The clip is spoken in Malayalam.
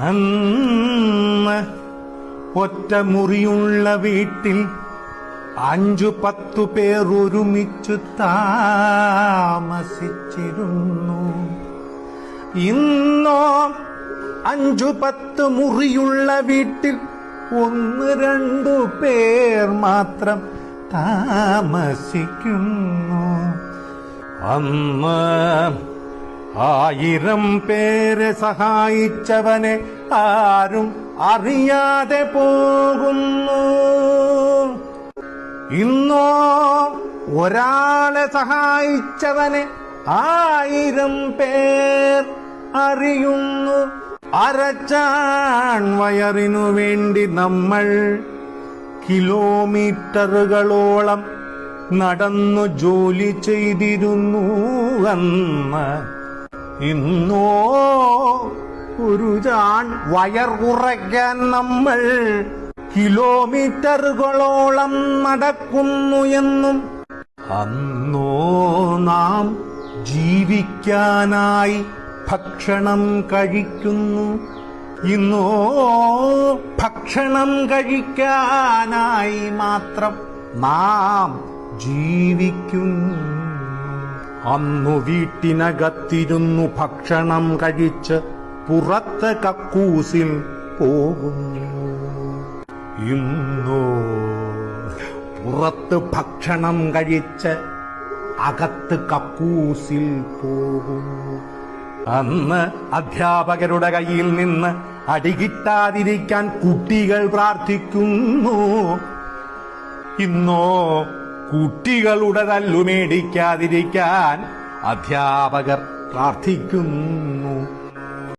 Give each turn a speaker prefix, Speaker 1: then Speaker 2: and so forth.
Speaker 1: അന്ന് ഒറ്റ മുറിയുള്ള വീട്ടിൽ 5-10 പേർ ഒരുമിച്ചു താമസിച്ചിരുന്നു. ഇന്നോ 5-10 മുറിയുള്ള വീട്ടിൽ 1-2 പേർ മാത്രം താമസിക്കുന്നു. അന്ന് 1000 പേരെ സഹായിച്ചവനെ ആരും അറിയാതെ പോകുന്നു. ഇന്നോ ഒരാളെ സഹായിച്ചവനെ 1000 പേർ അറിയുന്നു. അരച്ചാൺ വയറിനു വേണ്ടി നമ്മൾ കിലോമീറ്ററുകളോളം നടന്നു ജോലി ചെയ്തിരുന്നു അന്ന്. ഇന്നോ ഒരു ചാൺ വയർ കുറയ്ക്കാൻ നമ്മൾ കിലോമീറ്ററുകളോളം നടക്കുന്നു എന്നും അന്നോ നാം ജീവിക്കാനായി ഭക്ഷണം കഴിക്കുന്നു. ഇന്നോ ഭക്ഷണം കഴിക്കാനായി മാത്രം നാം ജീവിക്കുന്നു. അന്നു വീട്ടിനകത്തിരുന്നു ഭക്ഷണം കഴിച്ച് പുറത്ത് കക്കൂസിൽ പോകുന്നു. ഇന്നോ പുറത്ത് ഭക്ഷണം കഴിച്ച് അകത്ത് കക്കൂസിൽ പോകുന്നു. അന്ന് അധ്യാപകരുടെ കയ്യിൽ നിന്ന് അടികിട്ടാതിരിക്കാൻ കുട്ടികൾ പ്രാർത്ഥിക്കുന്നു. ഇന്നോ കുട്ടികളുടെ തല്ലു മേടിക്കാതിരിക്കാൻ അധ്യാപകർ പ്രാർത്ഥിക്കുന്നു.